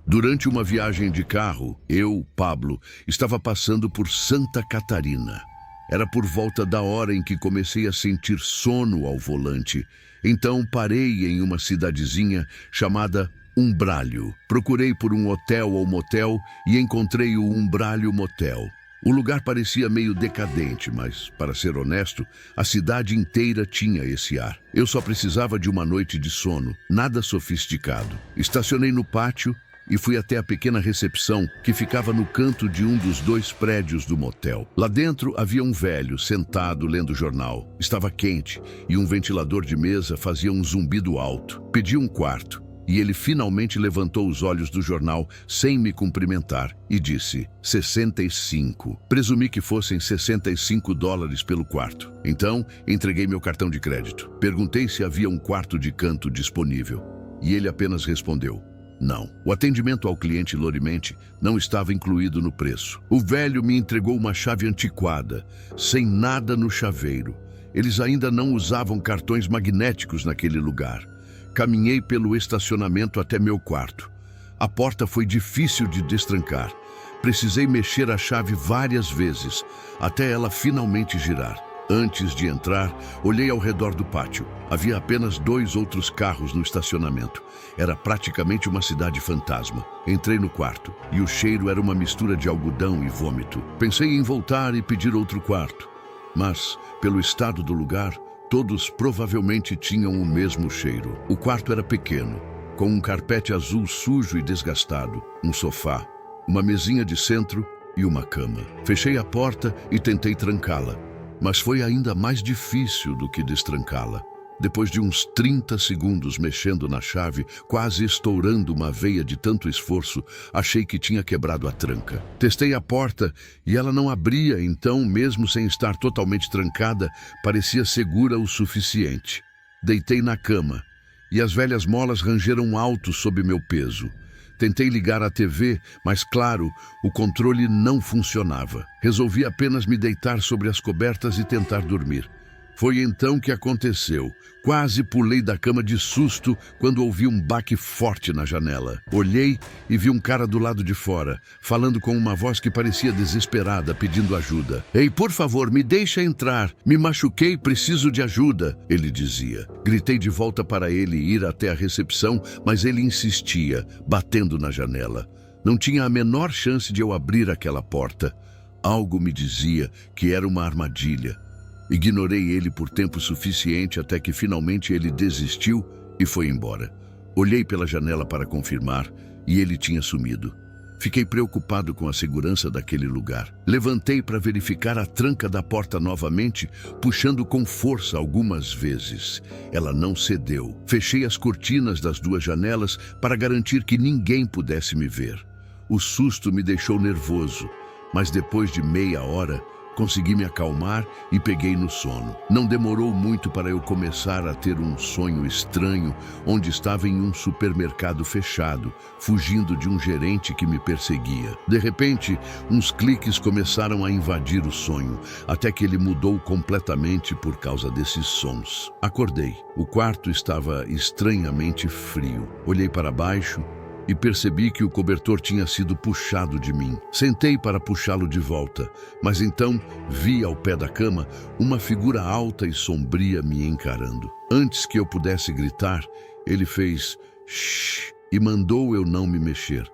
Durante uma viagem de carro, eu, Pablo, estava passando por Santa Catarina. Era por volta da hora em que comecei a sentir sono ao volante. Então parei em uma cidadezinha chamada Umbralho. Procurei por um hotel ou motel e encontrei o Umbralho Motel. O lugar parecia meio decadente, mas, para ser honesto, a cidade inteira tinha esse ar. Eu só precisava de uma noite de sono, nada sofisticado. Estacionei no pátio e fui até a pequena recepção que ficava no canto de um dos 2 prédios do motel. Lá dentro havia um velho sentado lendo jornal. Estava quente e um ventilador de mesa fazia um zumbido alto. Pedi um quarto. E ele finalmente levantou os olhos do jornal sem me cumprimentar e disse 65. Presumi que fossem $65 pelo quarto. Então, entreguei meu cartão de crédito. Perguntei se havia um quarto de canto disponível. E ele apenas respondeu: não. O atendimento ao cliente lorimente não estava incluído no preço. O velho me entregou uma chave antiquada, sem nada no chaveiro. Eles ainda não usavam cartões magnéticos naquele lugar. Caminhei pelo estacionamento até meu quarto. A porta foi difícil de destrancar. Precisei mexer a chave várias vezes, até ela finalmente girar. Antes de entrar, olhei ao redor do pátio. Havia apenas 2 outros carros no estacionamento. Era praticamente uma cidade fantasma. Entrei no quarto e o cheiro era uma mistura de algodão e vômito. Pensei em voltar e pedir outro quarto. Mas, pelo estado do lugar, todos provavelmente tinham o mesmo cheiro. O quarto era pequeno, com um carpete azul sujo e desgastado, um sofá, uma mesinha de centro e uma cama. Fechei a porta e tentei trancá-la, mas foi ainda mais difícil do que destrancá-la. Depois de uns 30 segundos mexendo na chave, quase estourando uma veia de tanto esforço, achei que tinha quebrado a tranca. Testei a porta e ela não abria, então, mesmo sem estar totalmente trancada, parecia segura o suficiente. Deitei na cama e as velhas molas rangeram alto sob meu peso. Tentei ligar a TV, mas, claro, o controle não funcionava. Resolvi apenas me deitar sobre as cobertas e tentar dormir. Foi então que aconteceu. Quase pulei da cama de susto quando ouvi um baque forte na janela. Olhei e vi um cara do lado de fora, falando com uma voz que parecia desesperada, pedindo ajuda. "Ei, por favor, me deixa entrar. Me machuquei, preciso de ajuda", ele dizia. Gritei de volta para ele ir até a recepção, mas ele insistia, batendo na janela. Não tinha a menor chance de eu abrir aquela porta. Algo me dizia que era uma armadilha. Ignorei ele por tempo suficiente até que finalmente ele desistiu e foi embora. Olhei pela janela para confirmar e ele tinha sumido. Fiquei preocupado com a segurança daquele lugar. Levantei para verificar a tranca da porta novamente, puxando com força algumas vezes. Ela não cedeu. Fechei as cortinas das 2 janelas para garantir que ninguém pudesse me ver. O susto me deixou nervoso, mas depois de meia hora, consegui me acalmar e peguei no sono. Não demorou muito para eu começar a ter um sonho estranho, onde estava em um supermercado fechado, fugindo de um gerente que me perseguia. De repente, uns cliques começaram a invadir o sonho, até que ele mudou completamente por causa desses sons. Acordei. O quarto estava estranhamente frio. Olhei para baixo e percebi que o cobertor tinha sido puxado de mim. Sentei para puxá-lo de volta, mas então vi ao pé da cama uma figura alta e sombria me encarando. Antes que eu pudesse gritar, ele fez shh e mandou eu não me mexer.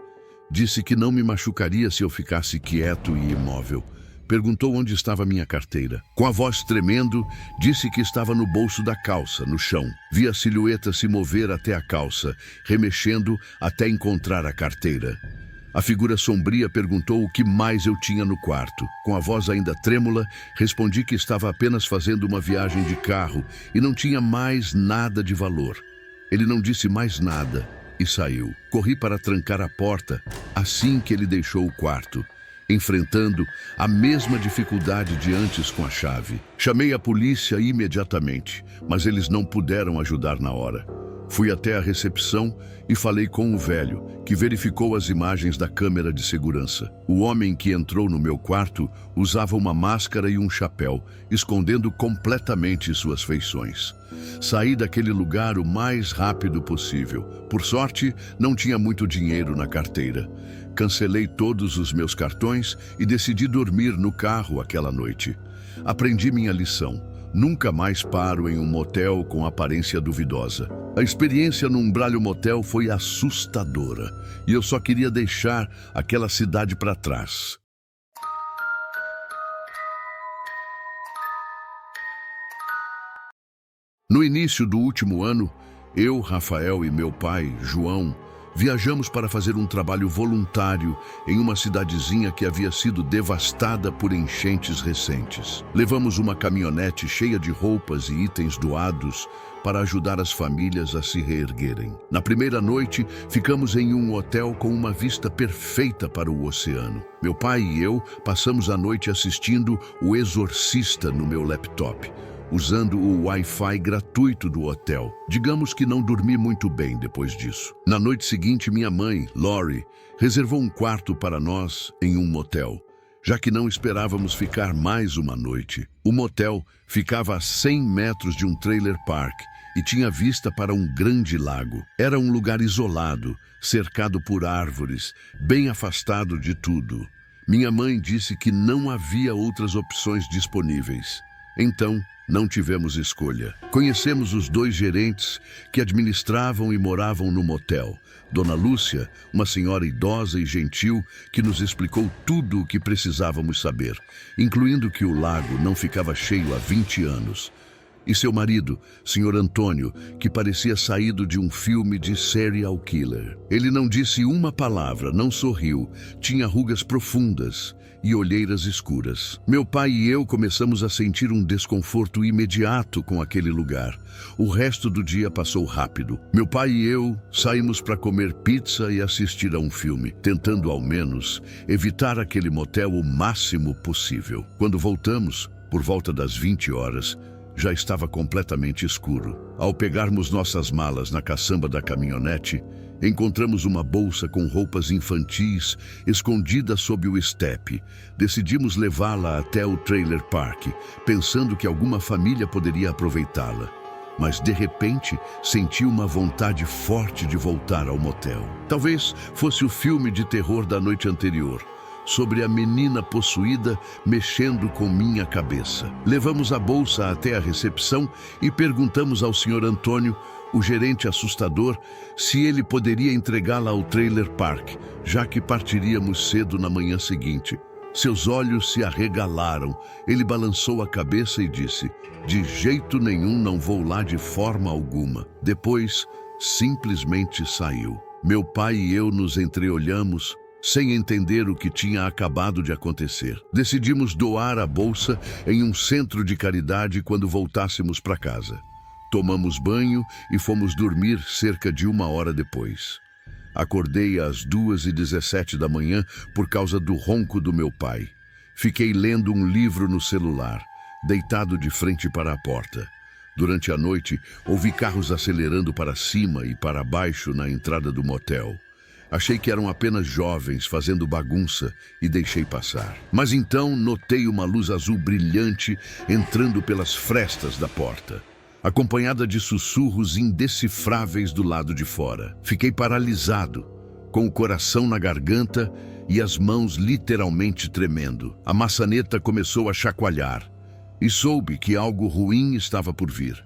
Disse que não me machucaria se eu ficasse quieto e imóvel. Perguntou onde estava minha carteira. Com a voz tremendo, disse que estava no bolso da calça, no chão. Vi a silhueta se mover até a calça, remexendo até encontrar a carteira. A figura sombria perguntou o que mais eu tinha no quarto. Com a voz ainda trêmula, respondi que estava apenas fazendo uma viagem de carro e não tinha mais nada de valor. Ele não disse mais nada e saiu. Corri para trancar a porta assim que ele deixou o quarto, enfrentando a mesma dificuldade de antes com a chave. Chamei a polícia imediatamente, mas eles não puderam ajudar na hora. Fui até a recepção e falei com o velho, que verificou as imagens da câmera de segurança. O homem que entrou no meu quarto usava uma máscara e um chapéu, escondendo completamente suas feições. Saí daquele lugar o mais rápido possível. Por sorte, não tinha muito dinheiro na carteira. Cancelei todos os meus cartões e decidi dormir no carro aquela noite. Aprendi minha lição. Nunca mais paro em um motel com aparência duvidosa. A experiência num Braille Motel foi assustadora e eu só queria deixar aquela cidade para trás. No início do último ano, eu, Rafael e meu pai, João, viajamos para fazer um trabalho voluntário em uma cidadezinha que havia sido devastada por enchentes recentes. Levamos uma caminhonete cheia de roupas e itens doados para ajudar as famílias a se reerguerem. Na primeira noite, ficamos em um hotel com uma vista perfeita para o oceano. Meu pai e eu passamos a noite assistindo O Exorcista no meu laptop, usando o Wi-Fi gratuito do hotel. Digamos que não dormi muito bem depois disso. Na noite seguinte, minha mãe, Lori, reservou um quarto para nós em um motel, já que não esperávamos ficar mais uma noite. O motel ficava a 100 metros de um trailer park e tinha vista para um grande lago. Era um lugar isolado, cercado por árvores, bem afastado de tudo. Minha mãe disse que não havia outras opções disponíveis. Então, não tivemos escolha. Conhecemos os 2 gerentes que administravam e moravam no motel. Dona Lúcia, uma senhora idosa e gentil, que nos explicou tudo o que precisávamos saber, incluindo que o lago não ficava cheio há 20 anos. E seu marido, Sr. Antônio, que parecia saído de um filme de serial killer. Ele não disse uma palavra, não sorriu, tinha rugas profundas e olheiras escuras. Meu pai e eu começamos a sentir um desconforto imediato com aquele lugar. O resto do dia passou rápido. Meu pai e eu saímos para comer pizza e assistir a um filme, tentando ao menos evitar aquele motel o máximo possível. Quando voltamos, por volta das 20 horas, já estava completamente escuro. Ao pegarmos nossas malas na caçamba da caminhonete, encontramos uma bolsa com roupas infantis escondida sob o estepe. Decidimos levá-la até o trailer park, pensando que alguma família poderia aproveitá-la. Mas, de repente, senti uma vontade forte de voltar ao motel. Talvez fosse o filme de terror da noite anterior, sobre a menina possuída mexendo com minha cabeça. Levamos a bolsa até a recepção e perguntamos ao Sr. Antônio, o gerente assustador, se ele poderia entregá-la ao trailer park, já que partiríamos cedo na manhã seguinte. Seus olhos se arregalaram. Ele balançou a cabeça e disse: "De jeito nenhum, não vou lá de forma alguma." Depois, simplesmente saiu. Meu pai e eu nos entreolhamos, sem entender o que tinha acabado de acontecer. Decidimos doar a bolsa em um centro de caridade quando voltássemos para casa. Tomamos banho e fomos dormir cerca de 1 hora depois. Acordei às 2h17 da manhã por causa do ronco do meu pai. Fiquei lendo um livro no celular, deitado de frente para a porta. Durante a noite, ouvi carros acelerando para cima e para baixo na entrada do motel. Achei que eram apenas jovens fazendo bagunça e deixei passar. Mas então notei uma luz azul brilhante entrando pelas frestas da porta, acompanhada de sussurros indecifráveis do lado de fora. Fiquei paralisado, com o coração na garganta e as mãos literalmente tremendo. A maçaneta começou a chacoalhar e soube que algo ruim estava por vir.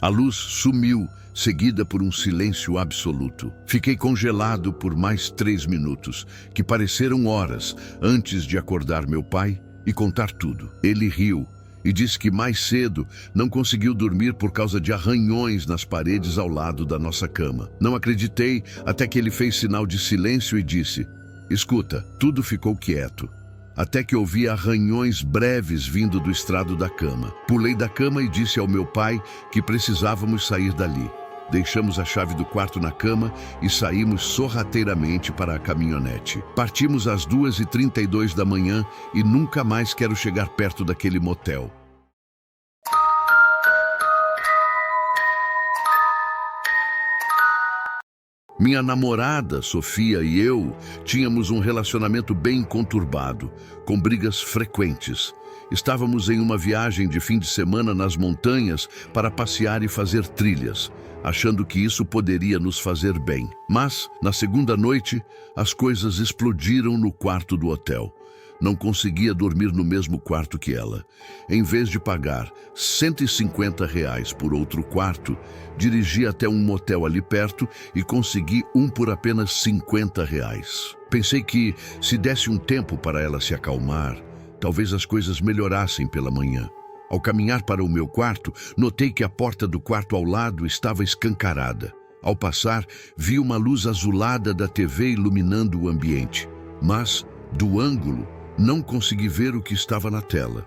A luz sumiu, seguida por um silêncio absoluto. Fiquei congelado por mais 3 minutos, que pareceram horas, antes de acordar meu pai e contar tudo. Ele riu e disse que mais cedo não conseguiu dormir por causa de arranhões nas paredes ao lado da nossa cama. Não acreditei até que ele fez sinal de silêncio e disse: "Escuta." Tudo ficou quieto, até que ouvi arranhões breves vindo do estrado da cama. Pulei da cama e disse ao meu pai que precisávamos sair dali. Deixamos a chave do quarto na cama e saímos sorrateiramente para a caminhonete. Partimos às 2h32 da manhã e nunca mais quero chegar perto daquele motel. Minha namorada, Sofia, e eu tínhamos um relacionamento bem conturbado, com brigas frequentes. Estávamos em uma viagem de fim de semana nas montanhas para passear e fazer trilhas, achando que isso poderia nos fazer bem. Mas, na segunda noite, as coisas explodiram no quarto do hotel. Não conseguia dormir no mesmo quarto que ela. Em vez de pagar R$ 150 por outro quarto, dirigi até um motel ali perto e consegui um por apenas R$ 50. Pensei que, se desse um tempo para ela se acalmar, talvez as coisas melhorassem pela manhã. Ao caminhar para o meu quarto, notei que a porta do quarto ao lado estava escancarada. Ao passar, vi uma luz azulada da TV iluminando o ambiente. Mas, do ângulo, não consegui ver o que estava na tela.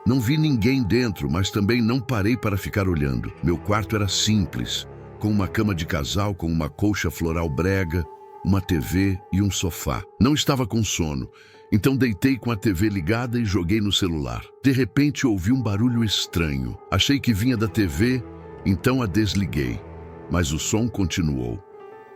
Não vi ninguém dentro, mas também não parei para ficar olhando. Meu quarto era simples, com uma cama de casal com uma colcha floral brega, uma TV e um sofá. Não estava com sono, então deitei com a TV ligada e joguei no celular. De repente ouvi um barulho estranho. Achei que vinha da TV, então a desliguei. Mas o som continuou.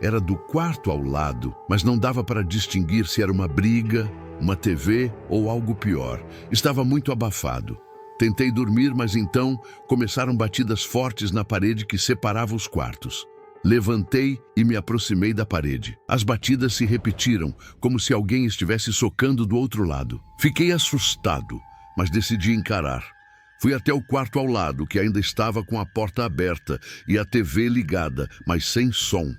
Era do quarto ao lado, mas não dava para distinguir se era uma briga, uma TV ou algo pior. Estava muito abafado. Tentei dormir, mas então começaram batidas fortes na parede que separava os quartos. Levantei e me aproximei da parede. As batidas se repetiram, como se alguém estivesse socando do outro lado. Fiquei assustado, mas decidi encarar. Fui até o quarto ao lado, que ainda estava com a porta aberta e a TV ligada, mas sem som.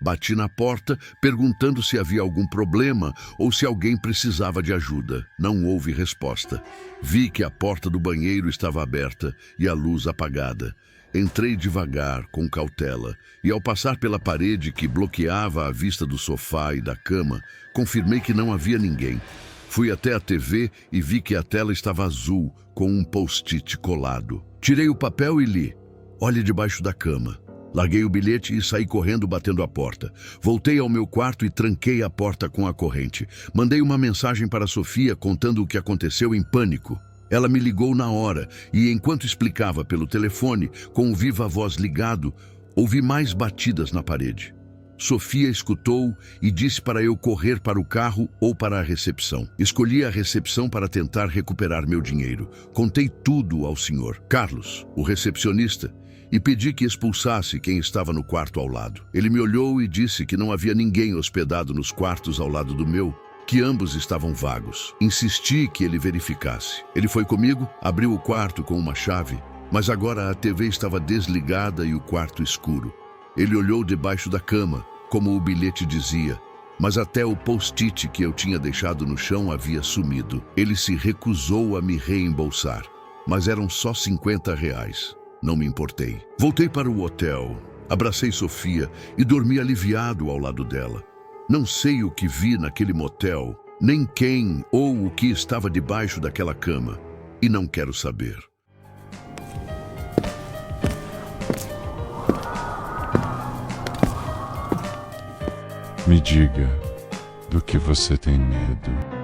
Bati na porta, perguntando se havia algum problema ou se alguém precisava de ajuda. Não houve resposta. Vi que a porta do banheiro estava aberta e a luz apagada. Entrei devagar, com cautela, e ao passar pela parede que bloqueava a vista do sofá e da cama, confirmei que não havia ninguém. Fui até a TV e vi que a tela estava azul, com um post-it colado. Tirei o papel e li: "Olhe debaixo da cama." Larguei o bilhete e saí correndo batendo a porta. Voltei ao meu quarto e tranquei a porta com a corrente. Mandei uma mensagem para Sofia contando o que aconteceu em pânico. Ela me ligou na hora e, enquanto explicava pelo telefone, com o viva-voz ligado, ouvi mais batidas na parede. Sofia escutou e disse para eu correr para o carro ou para a recepção. Escolhi a recepção para tentar recuperar meu dinheiro. Contei tudo ao senhor Carlos, o recepcionista, e pedi que expulsasse quem estava no quarto ao lado. Ele me olhou e disse que não havia ninguém hospedado nos quartos ao lado do meu, que ambos estavam vagos. Insisti que ele verificasse. Ele foi comigo, abriu o quarto com uma chave, mas agora a TV estava desligada e o quarto escuro. Ele olhou debaixo da cama, como o bilhete dizia, mas até o post-it que eu tinha deixado no chão havia sumido. Ele se recusou a me reembolsar, mas eram só R$ 50. Não me importei. Voltei para o hotel, abracei Sofia e dormi aliviado ao lado dela. Não sei o que vi naquele motel, nem quem ou o que estava debaixo daquela cama, e não quero saber. Me diga do que você tem medo.